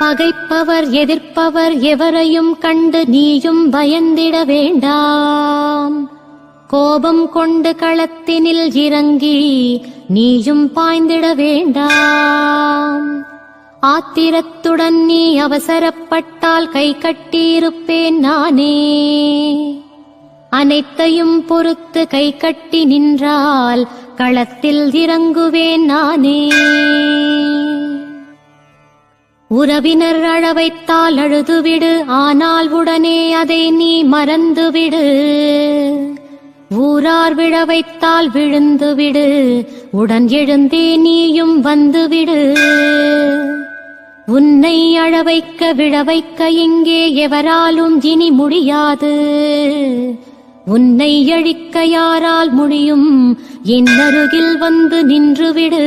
பகைப்பவர் எதிர்ப்பவர் எவரையும் கண்டு நீயும் பயந்திட வேண்டாம். கோபம் கொண்டு களத்தினில் இறங்கி நீயும் பாய்ந்திட வேண்டாம். ஆத்திரத்துடன் நீ அவசரப்பட்டால் கை கட்டியிருப்பேன் நானே. அனைத்தையும் பொறுத்து கை கட்டி நின்றால் களத்தில் இறங்குவேன் நானே. உறவினர் அழ வைத்தால் அழுதுவிடு, ஆனால் உடனே அதை நீ மறந்துவிடு. ஊரார் விழ வைத்தால் விழுந்துவிடு, உடன் எழுந்தே நீயும் வந்துவிடு. உன்னை அழ வைக்க விழ வைக்க இங்கே எவராலும் இனி முடியாது. உன்னை அழிக்க யாரால் முடியும்? என் அருகில் வந்து நின்றுவிடு.